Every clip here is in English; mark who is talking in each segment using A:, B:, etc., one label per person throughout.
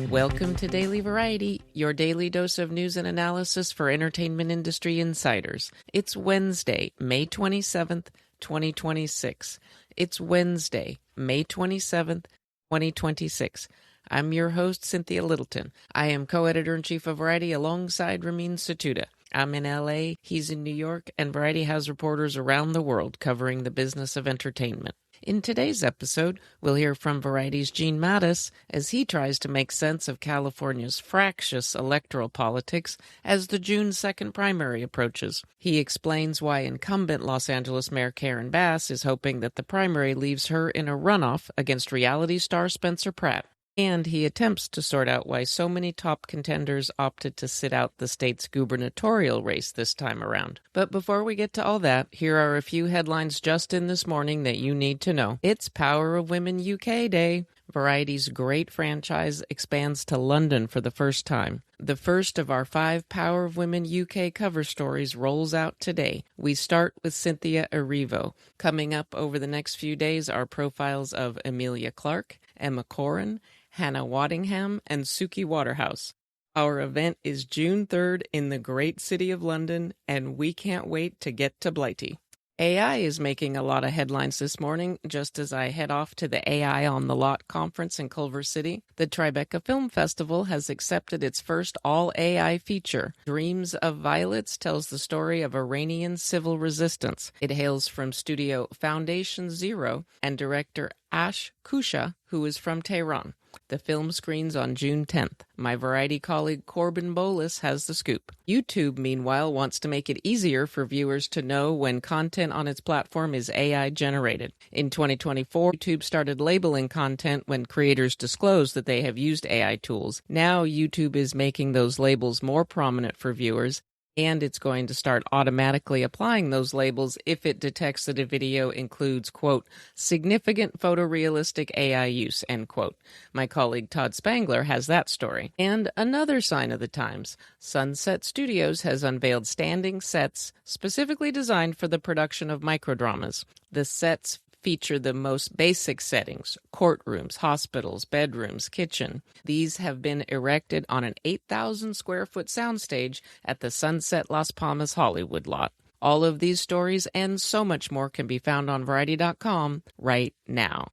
A: Welcome to Daily Variety, your daily dose of news and analysis for entertainment industry insiders. It's Wednesday, May 27th, 2026. It's Wednesday, May 27th, 2026. I'm your host, Cynthia Littleton. I am co-editor-in-chief of Variety alongside Ramin Satuda. I'm in LA, he's in New York, and Variety has reporters around the world covering the business of entertainment. In today's episode, we'll hear from Variety's Gene Mattis as he tries to make sense of California's fractious electoral politics as the June 2nd primary approaches. He explains why incumbent Los Angeles Mayor Karen Bass is hoping that the primary leaves her in a runoff against reality star Spencer Pratt. And he attempts to sort out why so many top contenders opted to sit out the state's gubernatorial race this time around. But before we get to all that, here are a few headlines just in this morning that you need to know. It's Power of Women UK Day. Variety's great franchise expands to London for the first time. The first of our 5 Power of Women UK cover stories rolls out today. We start with Cynthia Erivo. Coming up over the next few days are profiles of Emilia Clarke, Emma Corrin, Hannah Waddingham, and Suki Waterhouse. Our event is June 3rd in the great city of London, and we can't wait to get to Blighty. AI is making a lot of headlines this morning, just as I head off to the AI on the Lot conference in Culver City. The Tribeca Film Festival has accepted its first all-AI feature. Dreams of Violets tells the story of Iranian civil resistance. It hails from studio Foundation Zero and director Ash Kusha, who is from Tehran. The film screens on June 10th. My Variety colleague Corbin Bolas has the scoop. YouTube, meanwhile, wants to make it easier for viewers to know when content on its platform is AI-generated. In 2024, YouTube started labeling content when creators disclose that they have used AI tools. Now, YouTube is making those labels more prominent for viewers, and it's going to start automatically applying those labels if it detects that a video includes, quote, significant photorealistic AI use, end quote. My colleague Todd Spangler has that story. And another sign of the times. Sunset Studios has unveiled standing sets specifically designed for the production of microdramas. The sets feature the most basic settings: courtrooms, hospitals, bedrooms, kitchen. These have been erected on an 8,000 square foot soundstage at the Sunset Las Palmas Hollywood lot. All of these stories and so much more can be found on Variety.com right now.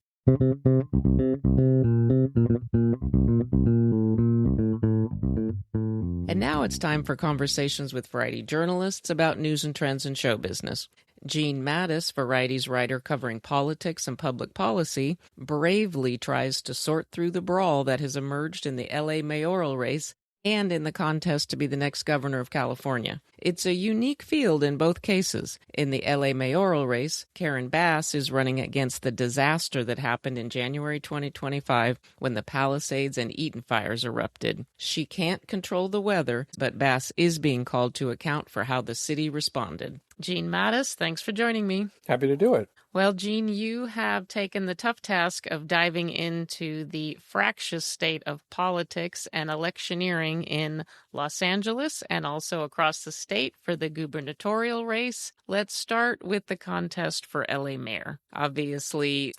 A: And now it's time for conversations with Variety journalists about news and trends in show business. Gene Mattis, Variety's writer covering politics and public policy, bravely tries to sort through the brawl that has emerged in the LA mayoral race and in the contest to be the next governor of California. It's a unique field in both cases. In the LA mayoral race, Karen Bass is running against the disaster that happened in January 2025 when the Palisades and Eaton fires erupted. She can't control the weather, but Bass is being called to account for how the city responded. Gene Mattis, thanks for joining me.
B: Happy to do it.
A: Well, Gene, you have taken the tough task of diving into the fractious state of politics and electioneering in Los Angeles and also across the state for the gubernatorial race. Let's start with the contest for LA mayor. Obviously,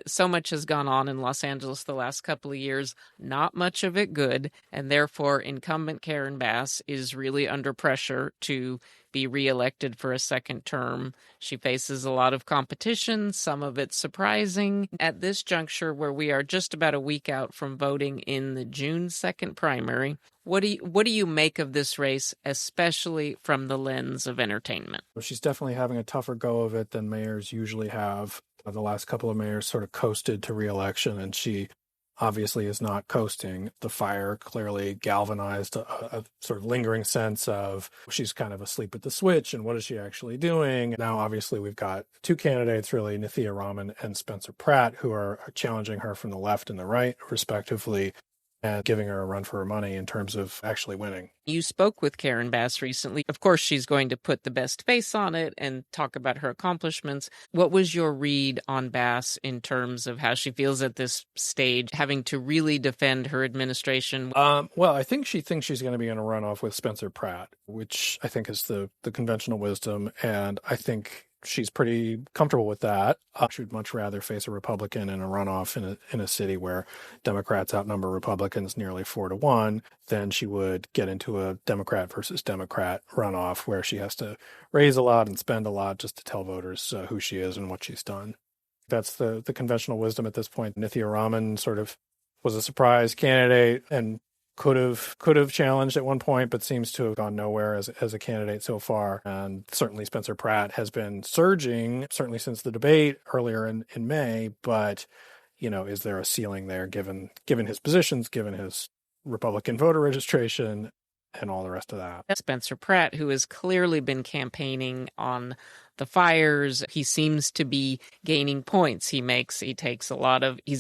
A: so much has gone on in Los Angeles the last couple of years, not much of it good, and therefore incumbent Karen Bass is really under pressure to be reelected for a second term. She faces a lot of competition, some of it surprising. At this juncture, where we are just about a week out from voting in the June 2nd primary, what do you make of this race, especially from the lens of entertainment?
B: She's definitely having a tougher go of it than mayors usually have. The last couple of mayors sort of coasted to reelection, and she obviously is not coasting. The fire clearly galvanized a sort of lingering sense of she's kind of asleep at the switch, and what is she actually doing? Now, obviously, we've got 2 candidates, really, Nithya Raman and Spencer Pratt, who are challenging her from the left and the right, respectively. and giving her a run for her money in terms of actually winning.
A: You spoke with Karen Bass recently. Of course, she's going to put the best face on it and talk about her accomplishments. What was your read on Bass in terms of how she feels at this stage, having to really defend her administration?
B: Well, I think she thinks she's going to be in a runoff with Spencer Pratt, which I think is the conventional wisdom. And I think she's pretty comfortable with that. She would much rather face a Republican in a runoff in a city where Democrats outnumber Republicans nearly 4-1 than she would get into a Democrat versus Democrat runoff where she has to raise a lot and spend a lot just to tell voters who she is and what she's done. That's the conventional wisdom at this point. Nithya Raman sort of was a surprise candidate and could have challenged at one point, but seems to have gone nowhere as a candidate so far. And certainly Spencer Pratt has been surging, certainly since the debate earlier in May. But, is there a ceiling there given his positions, given his Republican voter registration, and all the rest of that?
A: Spencer Pratt, who has clearly been campaigning on the fires, he seems to be gaining points. He's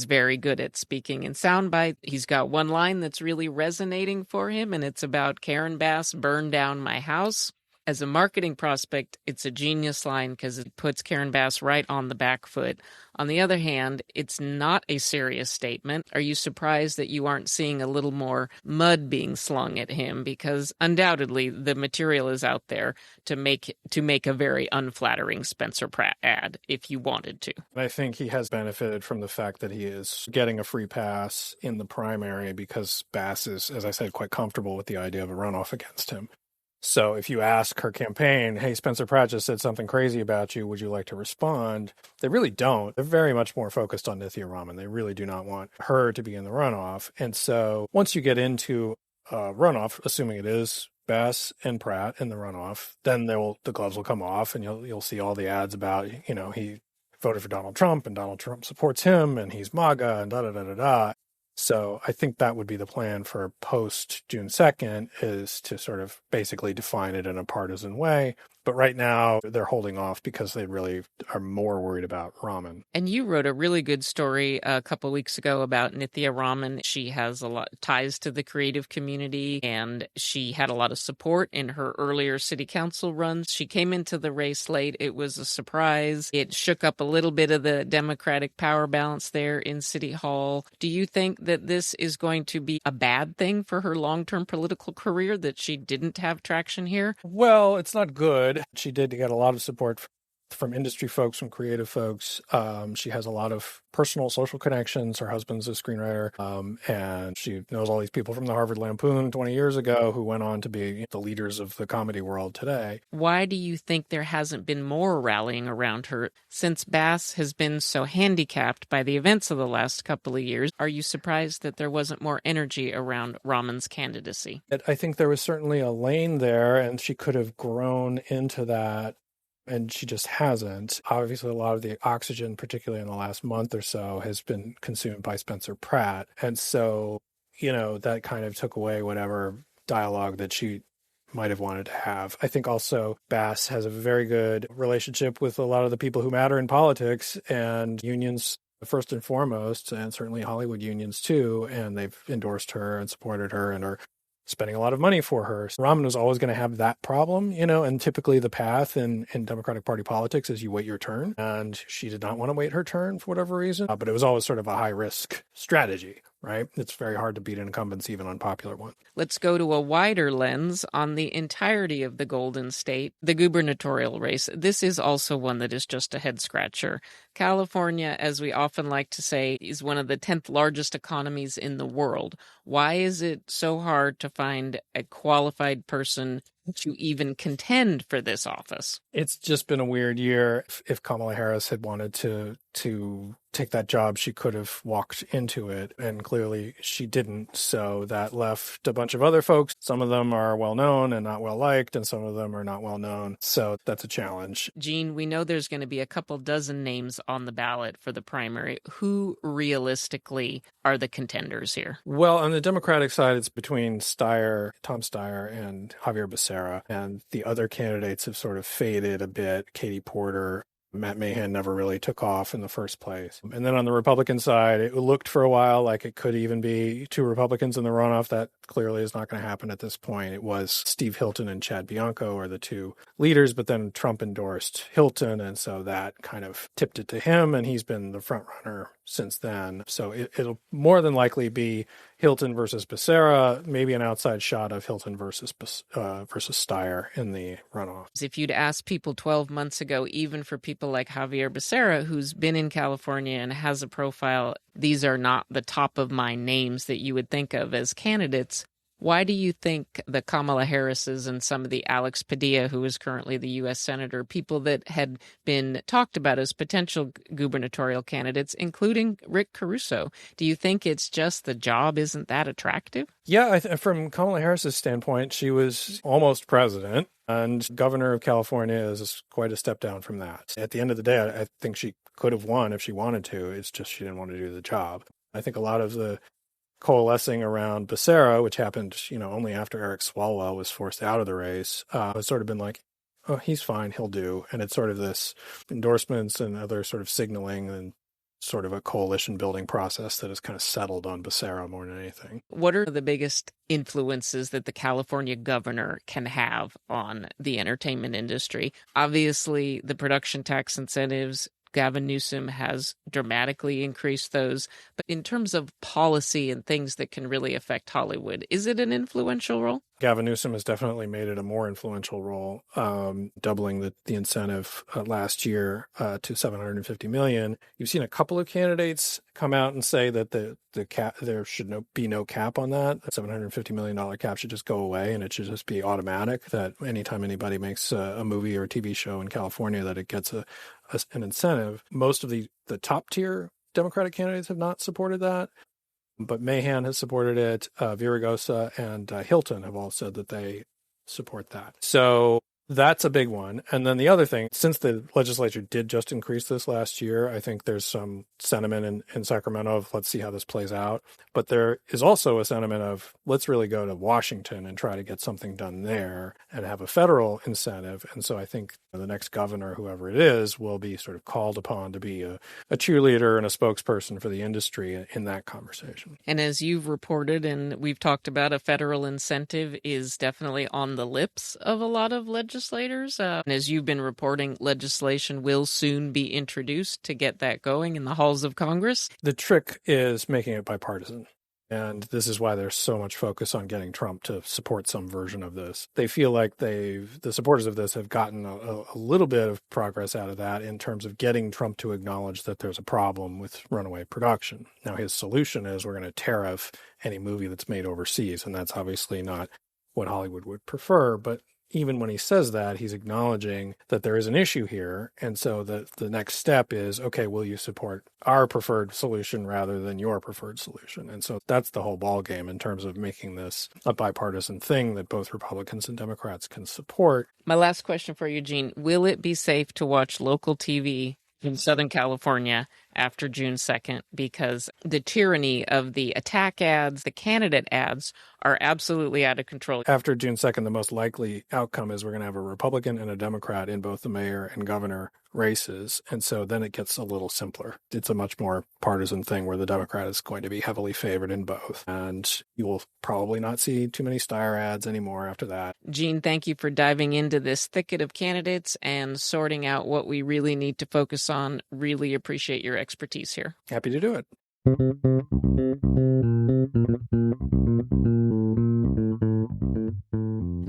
A: very good at speaking in soundbite. He's got one line that's really resonating for him, and it's about Karen Bass, burn down my house. As a marketing prospect, it's a genius line because it puts Karen Bass right on the back foot. On the other hand, it's not a serious statement. Are you surprised that you aren't seeing a little more mud being slung at him? Because undoubtedly the material is out there to make a very unflattering Spencer Pratt ad if you wanted to.
B: I think he has benefited from the fact that he is getting a free pass in the primary because Bass is, as I said, quite comfortable with the idea of a runoff against him. So if you ask her campaign, hey, Spencer Pratt just said something crazy about you, would you like to respond? They really don't. They're very much more focused on Nithya Raman. They really do not want her to be in the runoff. And so once you get into a runoff, assuming it is Bass and Pratt in the runoff, then the gloves will come off and you'll see all the ads about, he voted for Donald Trump and Donald Trump supports him and he's MAGA and da-da-da-da-da. So I think that would be the plan for post June 2nd, is to sort of basically define it in a partisan way. But right now they're holding off because they really are more worried about Raman.
A: And you wrote a really good story a couple weeks ago about Nithya Raman. She has a lot of ties to the creative community, and she had a lot of support in her earlier city council runs. She came into the race late. It was a surprise. It shook up a little bit of the Democratic power balance there in City Hall. Do you think that this is going to be a bad thing for her long-term political career, that she didn't have traction here?
B: Well, it's not good. She did get a lot of support from industry folks, from creative folks. She has a lot of personal social connections. Her husband's a screenwriter, and she knows all these people from the Harvard Lampoon 20 years ago who went on to be the leaders of the comedy world today.
A: Why do you think there hasn't been more rallying around her? Since Bass has been so handicapped by the events of the last couple of years, are you surprised that there wasn't more energy around Raman's candidacy?
B: I think there was certainly a lane there, and she could have grown into that. And she just hasn't. Obviously, a lot of the oxygen, particularly in the last month or so, has been consumed by Spencer Pratt. And so, that kind of took away whatever dialogue that she might have wanted to have. I think also Bass has a very good relationship with a lot of the people who matter in politics, and unions first and foremost, and certainly Hollywood unions too. And they've endorsed her and supported her and are spending a lot of money for her. Raman was always going to have that problem, and typically the path in Democratic Party politics is you wait your turn. And she did not want to wait her turn for whatever reason. But it was always sort of a high-risk strategy, right? It's very hard to beat incumbents, even unpopular ones.
A: Let's go to a wider lens on the entirety of the Golden State, the gubernatorial race. This is also one that is just a head-scratcher. California, as we often like to say, is one of the 10th largest economies in the world. Why is it so hard to find a qualified person to even contend for this office?
B: It's just been a weird year. If Kamala Harris had wanted to take that job, she could have walked into it, and clearly she didn't. So that left a bunch of other folks. Some of them are well known and not well liked, and some of them are not well known. So that's a challenge.
A: Gene, we know there's going to be a couple dozen names on the ballot for the primary. Who realistically are the contenders here?
B: Well, on the Democratic side, it's between Tom Steyer and Javier Becerra, and the other candidates have sort of faded a bit. Katie Porter, Matt Mahan never really took off in the first place. And then on the Republican side, it looked for a while like it could even be two Republicans in the runoff. That clearly is not going to happen at this point. It was Steve Hilton and Chad Bianco are the two leaders, but then Trump endorsed Hilton, and so that kind of tipped it to him, and he's been the front runner since then. So it'll more than likely be Hilton versus Becerra, maybe an outside shot of Hilton versus Steyer in the runoff.
A: If you'd asked people 12 months ago, even for people like Javier Becerra, who's been in California and has a profile, these are not the top of mind names that you would think of as candidates. Why do you think the Kamala Harrises and some of the Alex Padilla, who is currently the U.S. Senator, people that had been talked about as potential gubernatorial candidates, including Rick Caruso, do you think it's just the job isn't that attractive?
B: Yeah, from Kamala Harris's standpoint, she was almost president, and governor of California is quite a step down from that. At the end of the day, I think she could have won if she wanted to. It's just she didn't want to do the job. I think a lot of the coalescing around Becerra, which happened, only after Eric Swalwell was forced out of the race, has sort of been like, oh, he's fine, he'll do. And it's sort of this endorsements and other sort of signaling and sort of a coalition building process that has kind of settled on Becerra more than anything.
A: What are the biggest influences that the California governor can have on the entertainment industry? Obviously, the production tax incentives, Gavin Newsom has dramatically increased those. But in terms of policy and things that can really affect Hollywood, is it an influential role?
B: Gavin Newsom has definitely made it a more influential role, doubling the incentive last year to $750 million. You've seen a couple of candidates come out and say that there should be no cap on that. The $750 million cap should just go away, and it should just be automatic that anytime anybody makes a movie or a TV show in California that it gets an incentive. Most of the top tier Democratic candidates have not supported that. But Mahan has supported it. Villaraigosa and Hilton have all said that they support that. So that's a big one. And then the other thing, since the legislature did just increase this last year, I think there's some sentiment in Sacramento of let's see how this plays out. But there is also a sentiment of let's really go to Washington and try to get something done there and have a federal incentive. And so I think the next governor, whoever it is, will be sort of called upon to be a cheerleader and a spokesperson for the industry in that conversation.
A: And as you've reported and we've talked about, a federal incentive is definitely on the lips of a lot of legislators. And as you've been reporting, legislation will soon be introduced to get that going in the halls of Congress.
B: The trick is making it bipartisan. And this is why there's so much focus on getting Trump to support some version of this. They feel like the supporters of this have gotten a little bit of progress out of that in terms of getting Trump to acknowledge that there's a problem with runaway production. Now, his solution is we're going to tariff any movie that's made overseas, and that's obviously not what Hollywood would prefer, but even when he says that, he's acknowledging that there is an issue here. And so the next step is, okay, will you support our preferred solution rather than your preferred solution? And so that's the whole ballgame in terms of making this a bipartisan thing that both Republicans and Democrats can support.
A: My last question for you, Gene. Will it be safe to watch local TV in Southern California after June 2nd? Because the tyranny of the attack ads, the candidate ads, are absolutely out of control.
B: After June 2nd, the most likely outcome is we're going to have a Republican and a Democrat in both the mayor and governor races. And so then it gets a little simpler. It's a much more partisan thing where the Democrat is going to be heavily favored in both. And you will probably not see too many Steyer ads anymore after that.
A: Gene, thank you for diving into this thicket of candidates and sorting out what we really need to focus on. Really appreciate your expertise here.
B: Happy to do it.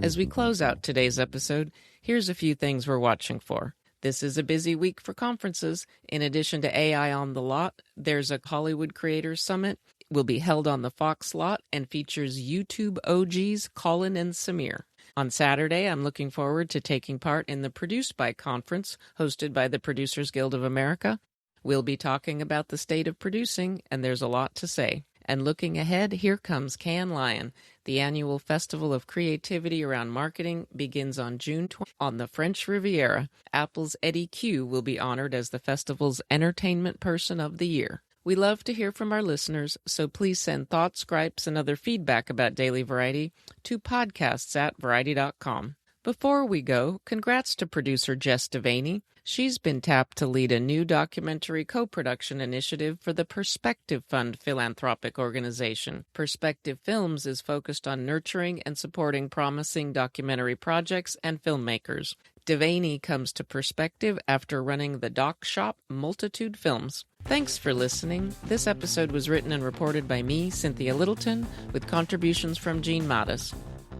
A: As we close out today's episode, here's a few things we're watching for. This is a busy week for conferences. In addition to AI on the Lot, there's a Hollywood Creators Summit. It will be held on the Fox lot and features YouTube OGs Colin and Samir. On Saturday, I'm looking forward to taking part in the Produce By conference hosted by the Producers Guild of America. We'll be talking about the state of producing, and there's a lot to say. And looking ahead, here comes Cannes Lion. The annual festival of creativity around marketing begins on June 20th on the French Riviera. Apple's Eddie Q will be honored as the festival's Entertainment Person of the Year. We love to hear from our listeners, so please send thoughts, gripes, and other feedback about Daily Variety to podcasts@variety.com. Before we go, congrats to producer Jess Devaney. She's been tapped to lead a new documentary co-production initiative for the Perspective Fund philanthropic organization. Perspective Films is focused on nurturing and supporting promising documentary projects and filmmakers. Devaney comes to Perspective after running the doc shop Multitude Films. Thanks for listening. This episode was written and reported by me, Cynthia Littleton, with contributions from Gene Mattis.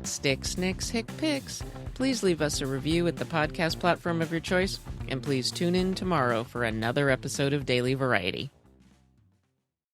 A: Stick, snicks, hick, picks. Please leave us a review at the podcast platform of your choice, and please tune in tomorrow for another episode of Daily Variety.